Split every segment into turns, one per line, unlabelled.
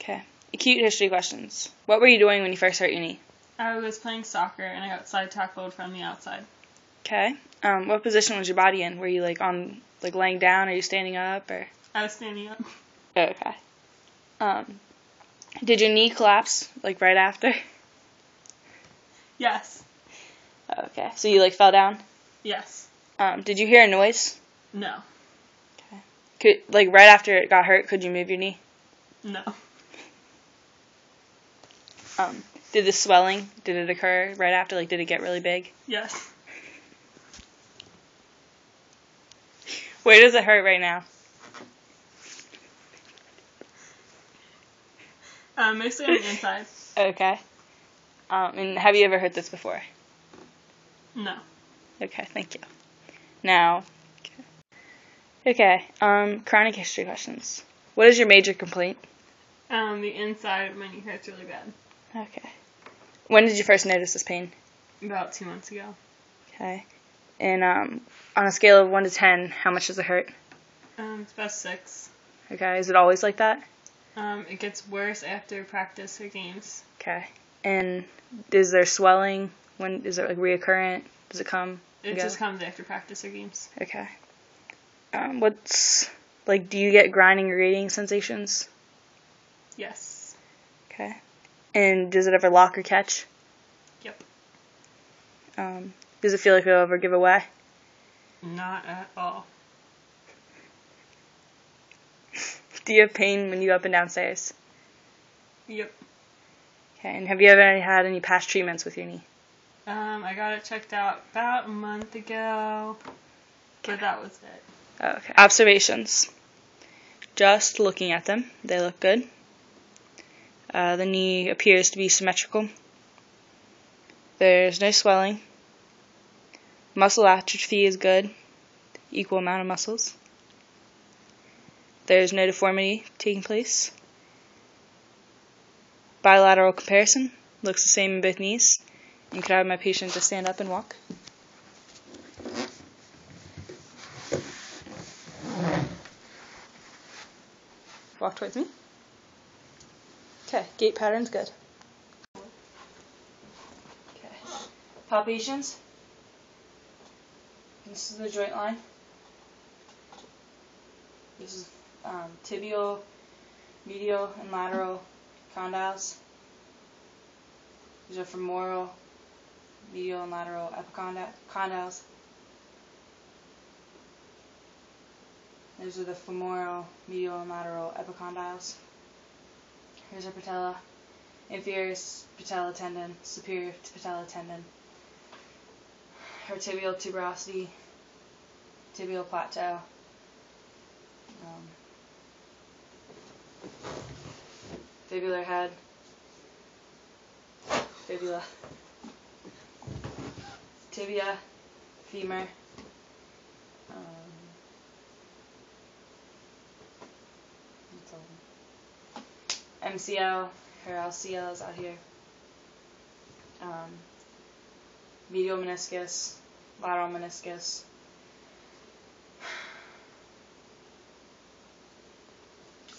Okay. Acute history questions. What were you doing when you first hurt your knee?
I was playing soccer and I got side tackled from the outside.
Okay. What position was your body in? Were you laying down, or are you standing up, or?
I was standing up.
Okay. Did your knee collapse right after?
Yes.
Okay. So you fell down?
Yes.
Did you hear a noise?
No.
Okay. Right after it got hurt, could you move your knee?
No.
Did the swelling, did it occur right after? Did it get really big?
Yes.
Where does it hurt right now?
Mostly on the inside.
Okay. And have you ever heard this before?
No.
Okay, thank you. Now, okay, chronic history questions. What is your major complaint?
The inside of my knee hurts really bad.
Okay. When did you first notice this pain?
About 2 months ago.
Okay. And on a scale of 1 to 10, how much does it hurt?
It's about 6.
Okay. Is it always like that?
It gets worse after practice or games.
Okay. And is there swelling? When is it reoccurrent? Does it come?
It just comes after practice or games.
Okay. Do you get grinding or grating sensations?
Yes.
Okay. And does it ever lock or catch?
Yep.
Does it feel like it'll ever give away?
Not at all.
Do you have pain when you go up and down stairs?
Yep.
Okay. And have you ever had any past treatments with your knee?
I got it checked out about a month ago, but that was it.
Okay. Observations. Just looking at them, they look good. The knee appears to be symmetrical. There's no swelling. Muscle atrophy is good. Equal amount of muscles. There's no deformity taking place. Bilateral comparison. Looks the same in both knees. And could I have my patient just stand up and walk? Walk towards me. Okay, gait pattern's good. Okay, palpations. This is the joint line. This is tibial, medial, and lateral condyles. These are femoral, medial, and lateral epicondyles. Those are the femoral, medial, and lateral epicondyles. Here's our patella, inferior patella tendon, superior patella tendon. Our tibial tuberosity, tibial plateau. Fibular head, fibula, tibia, femur. MCL, her LCL is out here. Medial meniscus, lateral meniscus.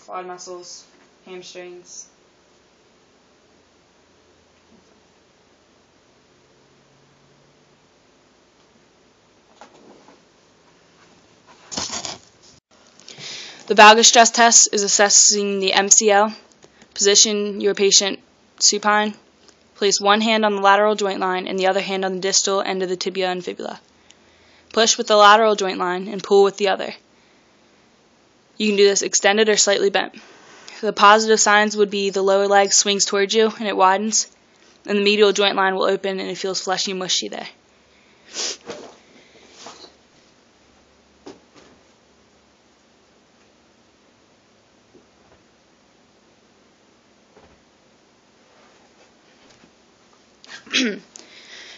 Quad muscles, hamstrings. The valgus stress test is assessing the MCL. Position your patient supine. Place one hand on the lateral joint line and the other hand on the distal end of the tibia and fibula. Push with the lateral joint line and pull with the other. You can do this extended or slightly bent. The positive signs would be the lower leg swings towards you and it widens, and the medial joint line will open and it feels fleshy and mushy there.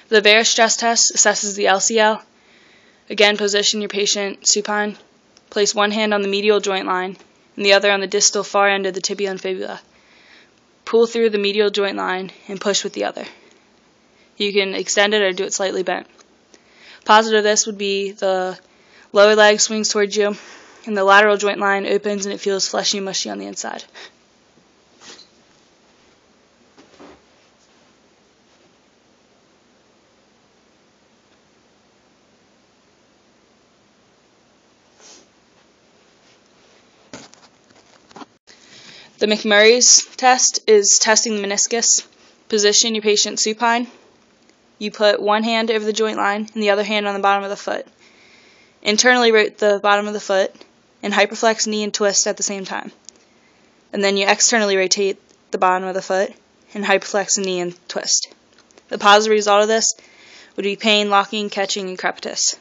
The Vera stress test assesses the LCL. Again, position your patient supine. Place one hand on the medial joint line and the other on the distal far end of the tibia and fibula. Pull through the medial joint line and push with the other. You can extend it or do it slightly bent. Positive of this would be the lower leg swings towards you and the lateral joint line opens and it feels fleshy and mushy on the inside. The McMurray's test is testing the meniscus. Position your patient supine. You put one hand over the joint line and the other hand on the bottom of the foot. Internally rotate the bottom of the foot and hyperflex knee and twist at the same time. And then you externally rotate the bottom of the foot and hyperflex the knee and twist. The positive result of this would be pain, locking, catching, and crepitus.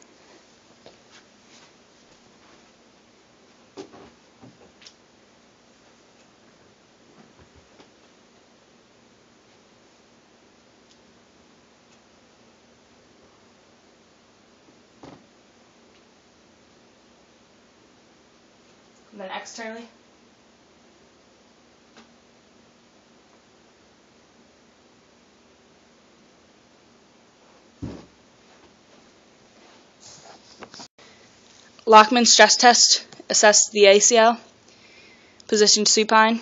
And then externally. Lachman's stress test assesses the ACL. Position supine.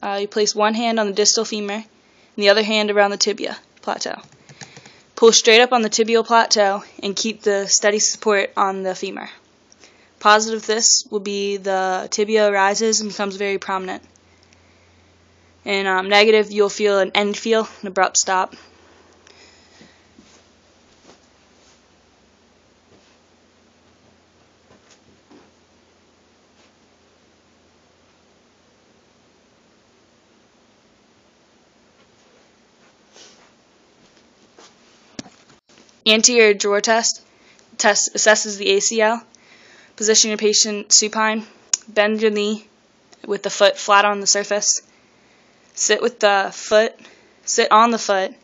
You place one hand on the distal femur and the other hand around the tibia plateau. Pull straight up on the tibial plateau and keep the steady support on the femur. Positive of this will be the tibia rises and becomes very prominent. And negative, you'll feel an end feel, an abrupt stop. Anterior drawer test assesses the ACL. Position your patient supine. Bend your knee with the foot flat on the surface. Sit on the foot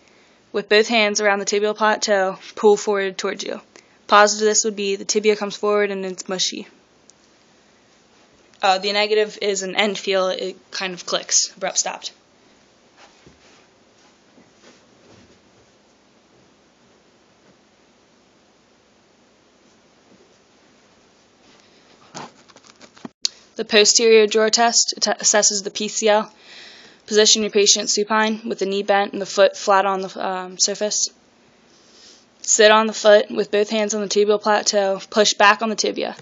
with both hands around the tibial plateau. Pull forward towards you. Positive of this would be the tibia comes forward and it's mushy. The negative is an end feel. It kind of clicks. Abrupt stopped. The posterior drawer test assesses the PCL. Position your patient supine with the knee bent and the foot flat on the surface. Sit on the foot with both hands on the tibial plateau. Push back on the tibia.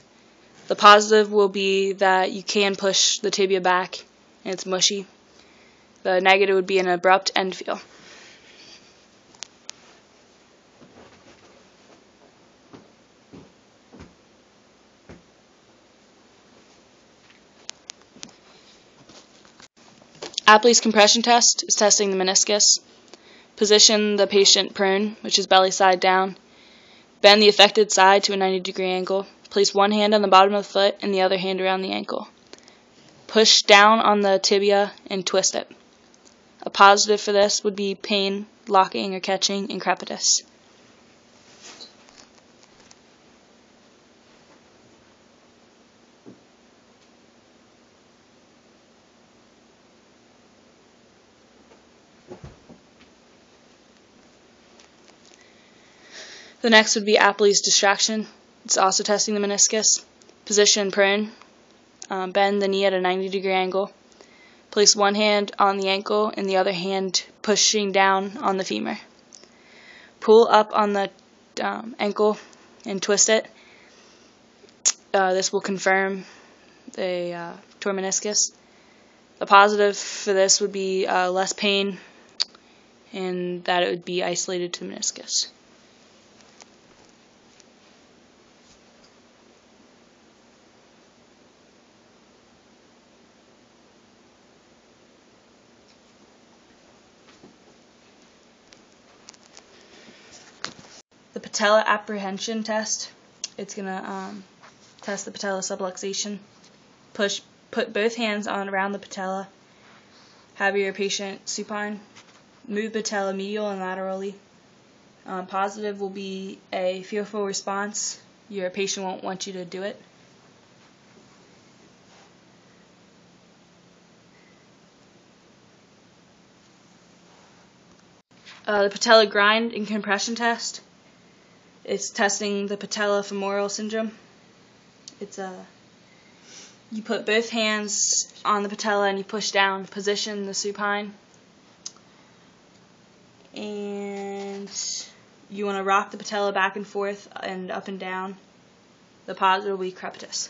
The positive will be that you can push the tibia back and it's mushy. The negative would be an abrupt end feel. Apley's compression test is testing the meniscus. Position the patient prone, which is belly side down. Bend the affected side to a 90-degree angle. Place one hand on the bottom of the foot and the other hand around the ankle. Push down on the tibia and twist it. A positive for this would be pain, locking or catching, and crepitus. The next would be Apley's distraction. It's also testing the meniscus. Position prone. Bend the knee at a 90-degree angle. Place one hand on the ankle and the other hand pushing down on the femur. Pull up on the ankle and twist it. This will confirm a torn meniscus. The positive for this would be less pain and that it would be isolated to the meniscus. The patella apprehension test. It's going to test the patella subluxation. Put both hands on around the patella. Have your patient supine. Move patella medial and laterally. Positive will be a fearful response. Your patient won't want you to do it. The patella grind and compression test. It's testing the patellofemoral syndrome. It's you put both hands on the patella and you push down, position the supine, and you want to rock the patella back and forth and up and down. The positive will be crepitus.